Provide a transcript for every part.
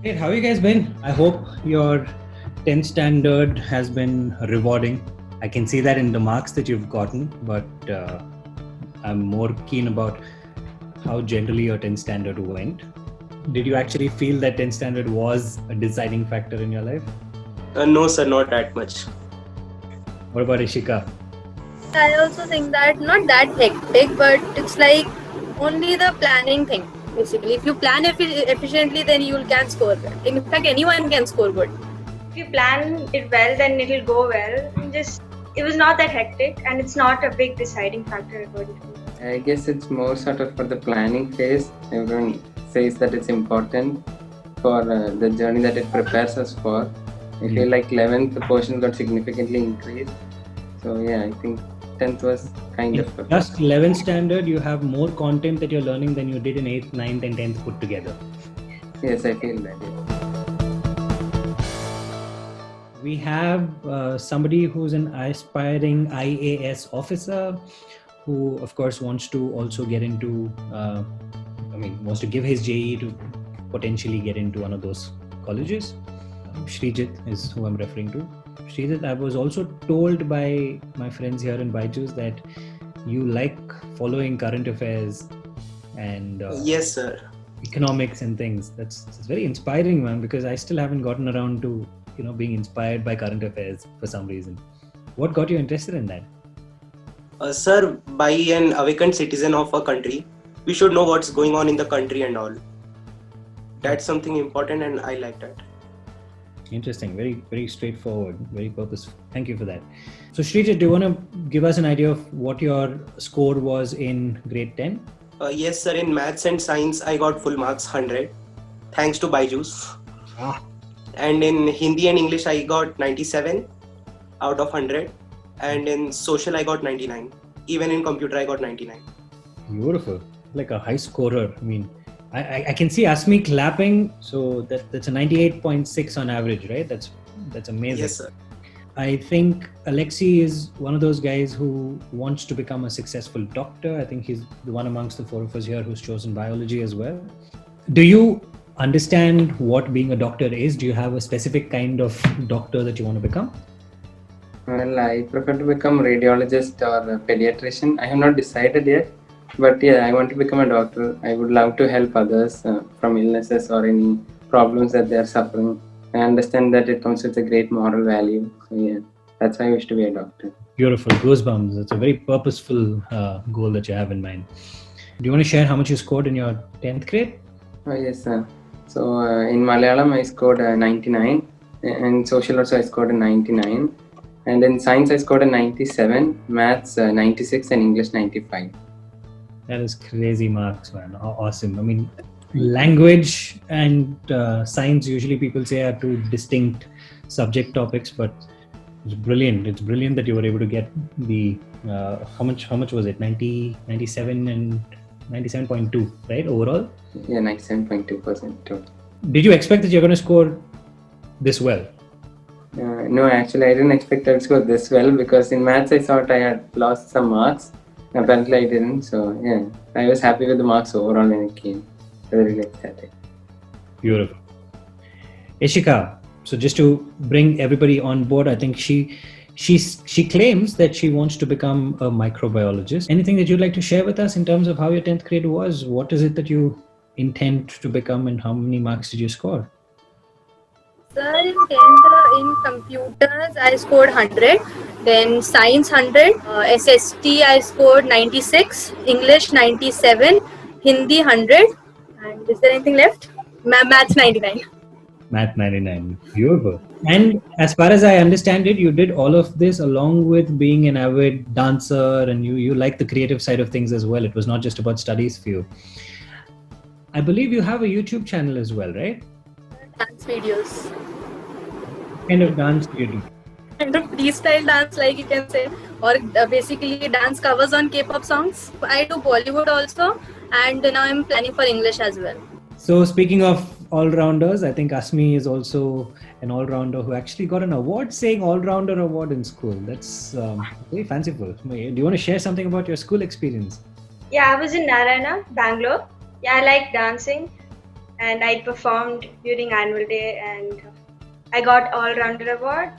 Hey, how you guys been? I hope your 10th standard has been rewarding. I can see that in the marks that you've gotten, but I'm more keen about how generally your 10th standard went. Did you actually feel that 10th standard was a deciding factor in your life? No, sir, not that much. What about Ishika? I also think that not that hectic, but it's like only the planning thing. Basically, if you plan efficiently, then you can score well. In fact, anyone can score good. If you plan it well, then it'll go well. It was not that hectic, and it's not a big deciding factor according to me. I guess it's more sort of for the planning phase. Everyone says that it's important for the journey that it prepares us for. I feel like 11th, the portion got significantly increased. So yeah, I think 10th was kind of... Just 11th standard, you have more content that you're learning than you did in 8th, 9th and 10th put together. Yes, I feel that. Yeah. We have somebody who's an aspiring IAS officer who, of course, wants to also get into, wants to give his JE to potentially get into one of those colleges. Srijit is who I'm referring to. Srijit, I was also told by my friends here in Byju's that you like following current affairs and Yes, sir. economics and things. It's very inspiring, man, because I still haven't gotten around to being inspired by current affairs for some reason. What got you interested in that? Sir, by an awakened citizen of a country, we should know what's going on in the country and all. That's something important, and I like that. Interesting. Very, very straightforward, very purposeful. Thank you for that. So Srijit, do you want to give us an idea of what your score was in grade 10? Yes, sir. In maths and science, I got full marks, 100. Thanks to Byju's. And in Hindi and English, I got 97 out of 100. And in social, I got 99. Even in computer, I got 99. Beautiful. Like a high scorer. I mean, I can see Asmi clapping. So that's a 98.6 on average, right? That's amazing. Yes, sir. I think Alexi is one of those guys who wants to become a successful doctor. I think he's the one amongst the four of us here who's chosen biology as well. Do you understand what being a doctor is? Do you have a specific kind of doctor that you want to become? Well, I prefer to become a radiologist or a pediatrician. I have not decided yet. But yeah, I want to become a doctor. I would love to help others from illnesses or any problems that they are suffering. I understand that it comes with a great moral value. So yeah, that's why I wish to be a doctor. Beautiful. Goosebumps. It's a very purposeful goal that you have in mind. Do you want to share how much you scored in your 10th grade? Oh yes, sir. So in Malayalam, I scored 99. In social also, I scored a 99. And in science, I scored a 97. Maths, 96. And English, 95. That is crazy marks, man. Awesome. I mean, language and science, usually people say are two distinct subject topics, but it's brilliant. It's brilliant that you were able to get the, how much was it? 97 and 97.2, right? Overall? Yeah, 97.2%. Did you expect that you're going to score this well? No, actually, I didn't expect I would score this well because in maths, I thought I had lost some marks. Apparently I didn't, so yeah, I was happy with the marks overall when it came. Very ecstatic. Beautiful. Ishika, so just to bring everybody on board, I think she claims that she wants to become a microbiologist. Anything that you'd like to share with us in terms of how your 10th grade was? What is it that you intend to become and how many marks did you score? Sir, in 10th, in computers, I scored 100. Then science 100. SST, I scored 96. English 97. Hindi 100. And is there anything left? Maths 99. Math 99. Beautiful. And as far as I understand it, you did all of this along with being an avid dancer and you like the creative side of things as well. It was not just about studies for you. I believe you have a YouTube channel as well, right? Dance videos. What kind of dance do you do? Kind of freestyle dance, like you can say, or basically dance covers on K-pop songs. I do Bollywood also, and now I'm planning for English as well. So speaking of all-rounders, I think Asmi is also an all-rounder who actually got an award saying all-rounder award in school. That's very fanciful. Do you want to share something about your school experience? Yeah, I was in Narayana, Bangalore. Yeah, I like dancing. and I performed during annual day, and I got all-rounder award.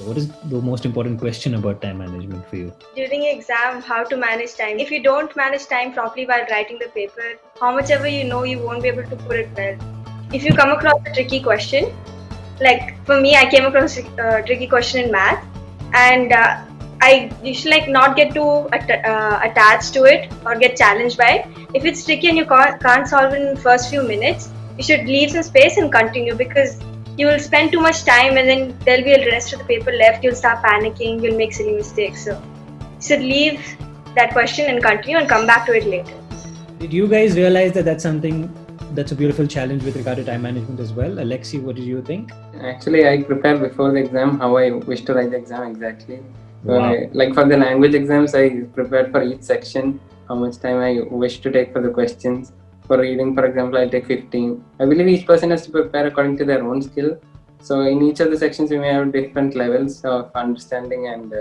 What is the most important question about time management for you? During exam, how to manage time. If you don't manage time properly while writing the paper, how much ever you know, you won't be able to put it well. If you come across a tricky question, like for me, I came across a tricky question in math, and you should like not get too attached to it or get challenged by it. If it's tricky and you can't solve it in the first few minutes, you should leave some space and continue, because you will spend too much time and then there'll be a rest of the paper left. You'll start panicking, you'll make silly mistakes. So you should leave that question and continue and come back to it later. Did you guys realize that that's a beautiful challenge with regard to time management as well? Alexi, what did you think? Actually, I prepare before the exam how I wish to write the exam exactly. Wow. Like for the language exams, I prepared for each section how much time I wish to take for the questions. For reading, for example, I'll take 15. I believe each person has to prepare according to their own skill. So in each of the sections, we may have different levels of understanding and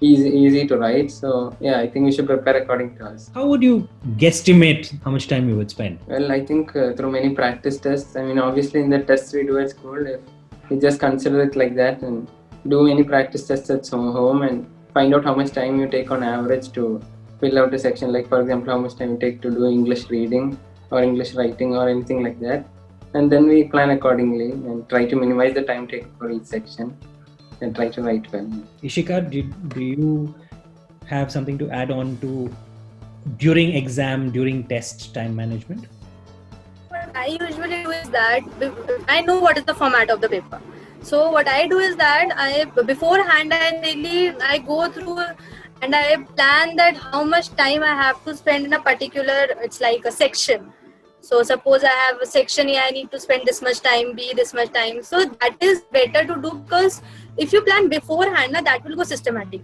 easy to write. So yeah, I think we should prepare according to us. How would you guesstimate how much time you would spend? Well, I think through many practice tests. I mean, obviously in the tests we do at school, if we just consider it like that and do many practice tests at home and find out how much time you take on average to fill out a section. Like for example, how much time you take to do English reading or English writing or anything like that, and then we plan accordingly and try to minimize the time taken for each section and try to write well. Ishika, do you have something to add on to during test time management? What I usually do is that I know what is the format of the paper. So what I do is that beforehand I go through and I plan that how much time I have to spend in a particular, it's like a section. So suppose I have a section A, I need to spend this much time, B this much time. So that is better to do, because if you plan beforehand, that will go systematic.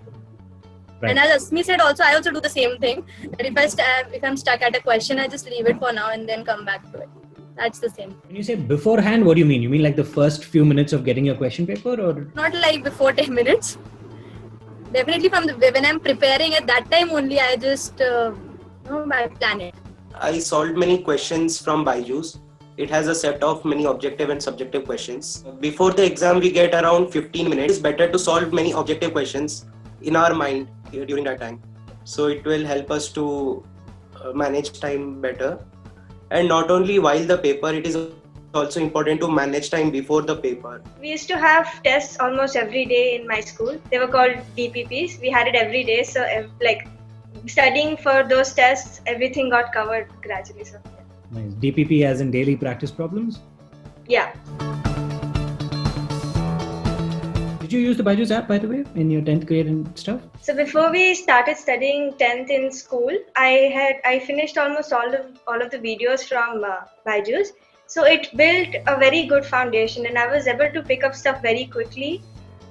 Right. And as Asmi said also, I also do the same thing. That if I'm stuck at a question, I just leave it for now and then come back to it. That's the same. When you say beforehand, what do you mean? You mean like the first few minutes of getting your question paper, or? Not like before 10 minutes. Definitely when I'm preparing at that time only, I just I plan it. I solved many questions from Byju's. It has a set of many objective and subjective questions. Before the exam, we get around 15 minutes. It's better to solve many objective questions in our mind during that time. So it will help us to manage time better. And not only while the paper, it is also important to manage time before the paper. We used to have tests almost every day in my school. They were called DPPs. We had it every day. So like studying for those tests, everything got covered gradually. So Nice. DPP as in daily practice problems? yeah. Did you use the Byju's app, by the way, in your 10th grade and stuff? So before we started studying 10th in school, I finished almost all of the videos from Byju's. So it built a very good foundation, and I was able to pick up stuff very quickly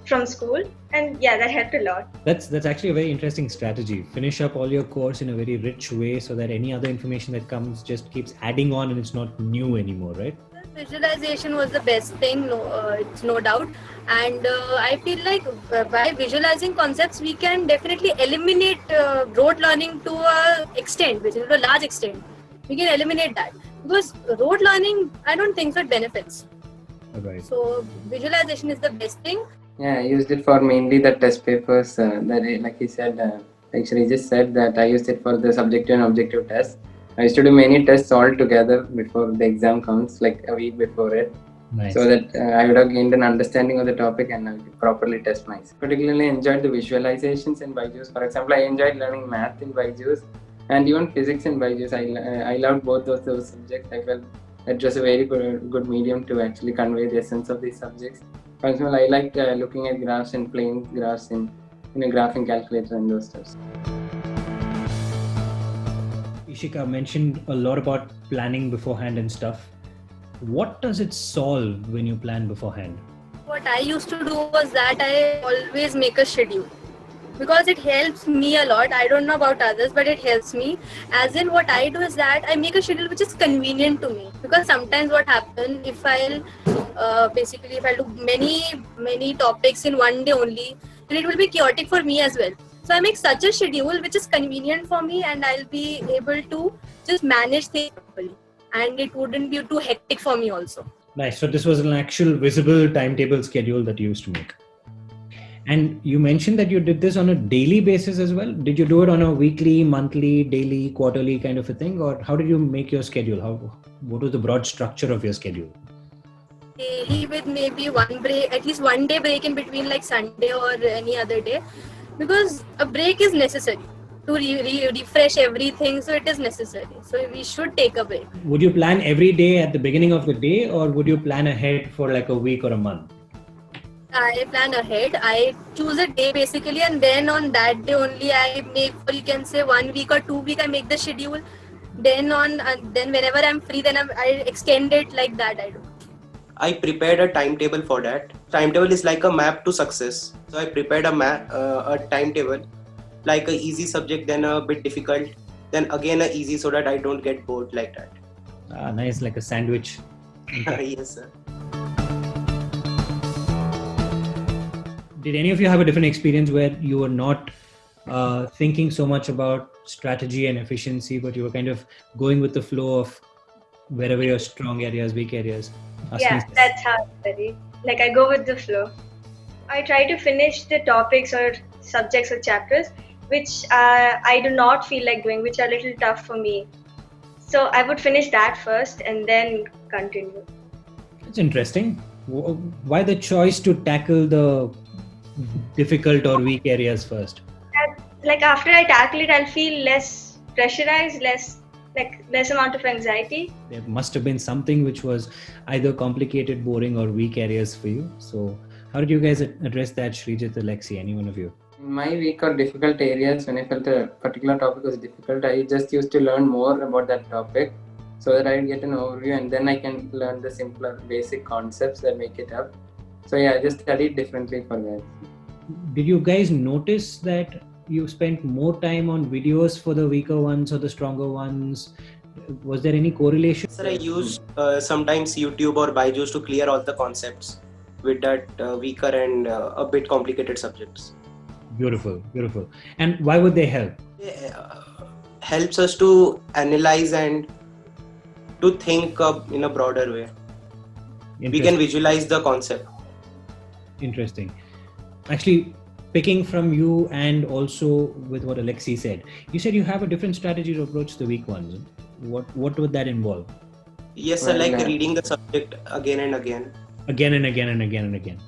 from school, and yeah, that helped a lot. That's actually a very interesting strategy. Finish up all your course in a very rich way so that any other information that comes just keeps adding on and it's not new anymore, right? Visualization was the best thing, it's no doubt. And I feel like by visualizing concepts, we can definitely eliminate rote learning to a extent, which is to a large extent. We can eliminate that. Because rote learning, I don't think so it benefits. Right. So visualization is the best thing. Yeah, I used it for mainly the test papers like he said, actually just said that I used it for the subjective and objective tests. I used to do many tests all together before the exam comes, like a week before it. Nice. So that I would have gained an understanding of the topic and I could properly test myself. Particularly enjoyed the visualizations in Byju's. For example, I enjoyed learning math in Byju's and even physics in Byju's. I loved both those subjects. I felt it was a very good medium to actually convey the essence of these subjects. For example, I liked looking at graphs and playing graphs in a graphing calculator and those stuff. Ishika mentioned a lot about planning beforehand and stuff. What does it solve when you plan beforehand? What I used to do was that I always make a schedule, because it helps me a lot. I don't know about others, but it helps me. As in, what I do is that I make a schedule which is convenient to me, because sometimes what happens if I'll do many topics in one day only, then it will be chaotic for me as well. So I make such a schedule which is convenient for me, and I'll be able to just manage things properly, and it wouldn't be too hectic for me also. Nice. So this was an actual visible timetable schedule that you used to make. And you mentioned that you did this on a daily basis as well. Did you do it on a weekly, monthly, daily, quarterly kind of a thing? Or how did you make your schedule? What was the broad structure of your schedule? Daily, with maybe one break, at least one day break in between, like Sunday or any other day, because a break is necessary to refresh everything. So it is necessary. So we should take a break. Would you plan every day at the beginning of the day, or would you plan ahead for like a week or a month? I plan ahead. I choose a day basically, and then on that day only I make, or you can say 1 week or 2 week, I make the schedule. Then then whenever I'm free, then I extend it like that. I do. I prepared a timetable for that. Timetable is like a map to success. So I prepared a timetable, like a easy subject, then a bit difficult, then again a easy, so that I don't get bored like that. Nice, like a sandwich. Yes, sir. Did any of you have a different experience where you were not thinking so much about strategy and efficiency, but you were kind of going with the flow of wherever your strong areas, weak areas? Yeah, that's how I study. Like I go with the flow. I try to finish the topics or subjects or chapters which I do not feel like doing, which are a little tough for me. So I would finish that first and then continue. It's interesting. Why the choice to tackle the difficult or weak areas first? Like after I tackle it, I'll feel less pressurized, less amount of anxiety. There must have been something which was either complicated, boring, or weak areas for you. So how did you guys address that, Srijit, Alexi, any one of you? In my weak or difficult areas, when I felt a particular topic was difficult, I just used to learn more about that topic so that I get an overview, and then I can learn the simpler basic concepts that make it up. So yeah, I just studied differently for that. Did you guys notice that you spent more time on videos for the weaker ones or the stronger ones? Was there any correlation? Sir, I used sometimes YouTube or Byju's to clear all the concepts with that weaker and a bit complicated subjects. Beautiful. And why would they help? It helps us to analyze and to think in a broader way. We can visualize the concept. Interesting. Actually, picking from you and also with what Alexi said, you said you have a different strategy to approach the weak ones. What would that involve? Yes, sir. Like reading the subject again and again. Again and again and again and again.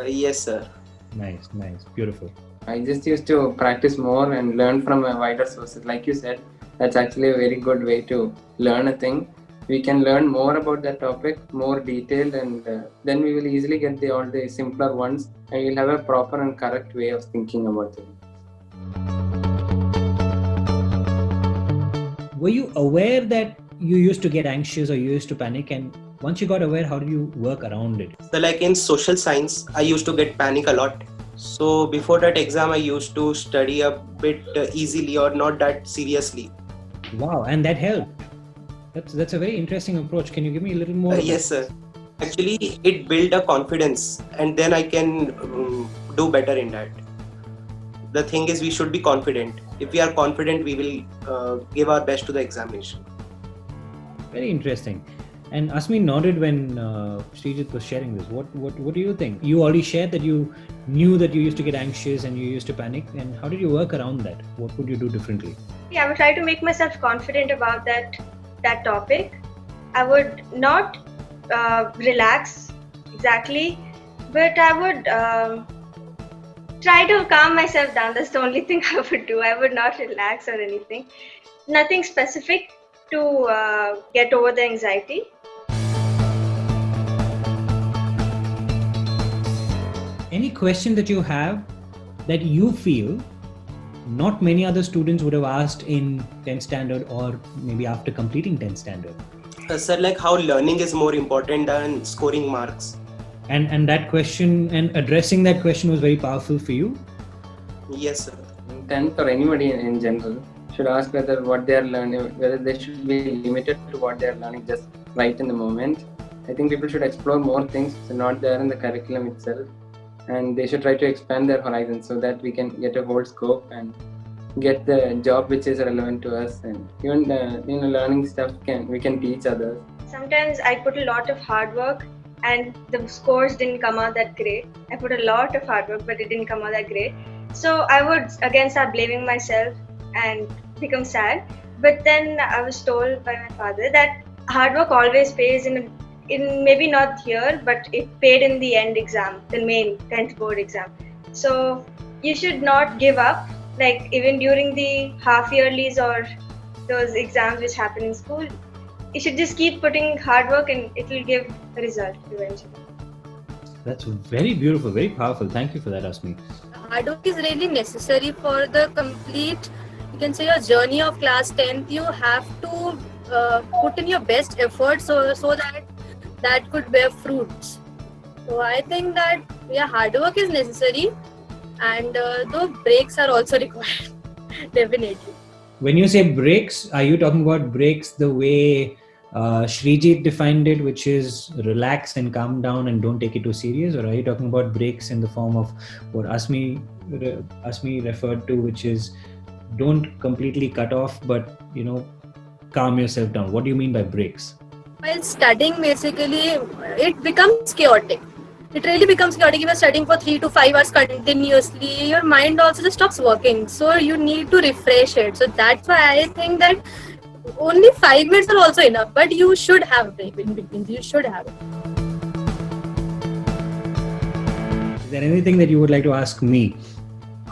Yes, sir. Nice. Beautiful. I just used to practice more and learn from a wider sources. Like you said, that's actually a very good way to learn a thing. We can learn more about that topic, more detailed, and then we will easily get all the simpler ones, and we'll have a proper and correct way of thinking about it. Were you aware that you used to get anxious or you used to panic, and once you got aware, how did you work around it? So like in social science, I used to get panic a lot. So before that exam, I used to study a bit easily or not that seriously. Wow, and that helped. That's a very interesting approach. Can you give me a little more? Yes, sir. Actually, it built a confidence, and then I can do better in that. The thing is, we should be confident. If we are confident, we will give our best to the examination. Very interesting. And Asmi nodded when Srijit was sharing this. What do you think? You already shared that you knew that you used to get anxious and you used to panic. And how did you work around that? What would you do differently? Yeah, I would try to make myself confident about that topic. I would not relax exactly, but I would try to calm myself down. That's the only thing I would do. I would not relax or anything. Nothing specific to get over the anxiety. Any question that you have that you feel not many other students would have asked in 10th standard or maybe after completing 10th standard? Sir, like how learning is more important than scoring marks. And that question and addressing that question was very powerful for you? Yes, sir. 10th or anybody in general should ask whether what they are learning, whether they should be limited to what they are learning just right in the moment. I think people should explore more things that are not there in the curriculum itself. and they should try to expand their horizons so that we can get a whole scope and get the job which is relevant to us, and even the learning stuff we can teach others. Sometimes I put a lot of hard work and the scores didn't come out that great. I put a lot of hard work but it didn't come out that great. So I would again start blaming myself and become sad. But then I was told by my father that hard work always pays in maybe not here, but it paid in the end exam, the main 10th board exam. So you should not give up, like even during the half yearlies or those exams which happen in school. You should just keep putting hard work and it will give a result eventually. That's very beautiful, very powerful. Thank you for that, Asmi. Hard work is really necessary for the complete, you can say, your journey of class 10th. You have to put in your best effort so that could bear fruits. So I think that hard work is necessary, and though breaks are also required. Definitely. When you say breaks, are you talking about breaks the way Srijit defined it, which is relax and calm down and don't take it too serious? Or are you talking about breaks in the form of what Asmi referred to, which is don't completely cut off, but calm yourself down? What do you mean by breaks? While studying, basically, it becomes chaotic. It really becomes chaotic. If you're studying for 3 to 5 hours continuously, your mind also just stops working. So you need to refresh it. So that's why I think that only 5 minutes are also enough. But you should have a break in between. You should have it. Is there anything that you would like to ask me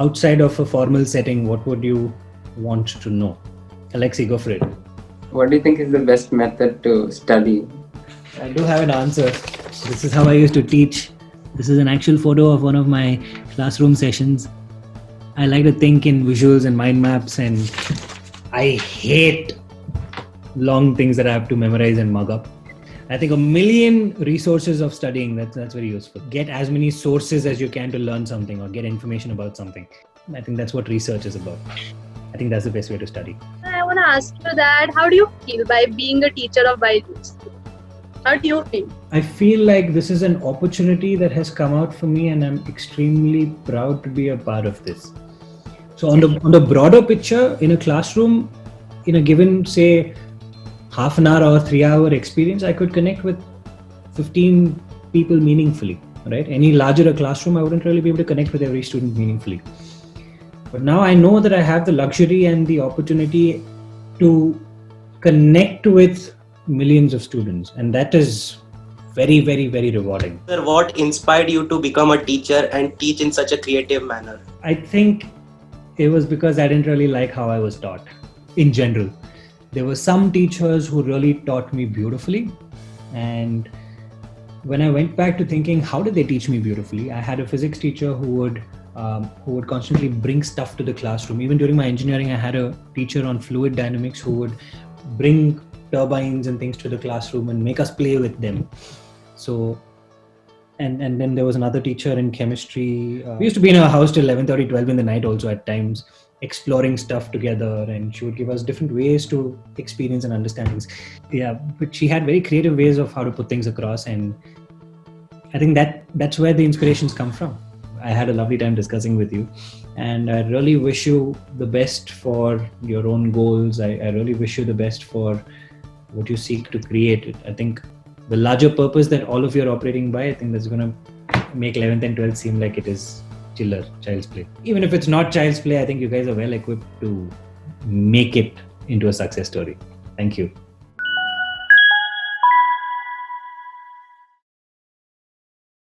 outside of a formal setting? What would you want to know? Alexi, go for it. What do you think is the best method to study? I do have an answer. This is how I used to teach. This is an actual photo of one of my classroom sessions. I like to think in visuals and mind maps, and I hate long things that I have to memorize and mug up. I think 1,000,000 resources of studying, that's very useful. Get as many sources as you can to learn something or get information about something. I think that's what research is about. I think that's the best way to study. I want to ask you that, how do you feel by being a teacher of BYJU'S? How do you feel? I feel like this is an opportunity that has come out for me, and I'm extremely proud to be a part of this. So on the broader picture, in a classroom, in a given, say, half an hour or 3 hour experience, I could connect with 15 people meaningfully, right? Any larger a classroom, I wouldn't really be able to connect with every student meaningfully. But now I know that I have the luxury and the opportunity to connect with millions of students, and that is very, very, very rewarding. Sir, what inspired you to become a teacher and teach in such a creative manner? I think it was because I didn't really like how I was taught in general. There were some teachers who really taught me beautifully, and when I went back to thinking, how did they teach me beautifully? I had a physics teacher who would constantly bring stuff to the classroom. Even during my engineering, I had a teacher on fluid dynamics who would bring turbines and things to the classroom and make us play with them. So, and then there was another teacher in chemistry. We used to be in our house till 11:30, 12 in the night also at times, exploring stuff together, and she would give us different ways to experience and understand things. Yeah, but she had very creative ways of how to put things across, and I think that's where the inspirations come from. I had a lovely time discussing with you, and I really wish you the best for your own goals. I really wish you the best for what you seek to create. I think the larger purpose that all of you are operating by, I think that's going to make 11th and 12th seem like it is chiller, child's play. Even if it's not child's play, I think you guys are well equipped to make it into a success story. Thank you.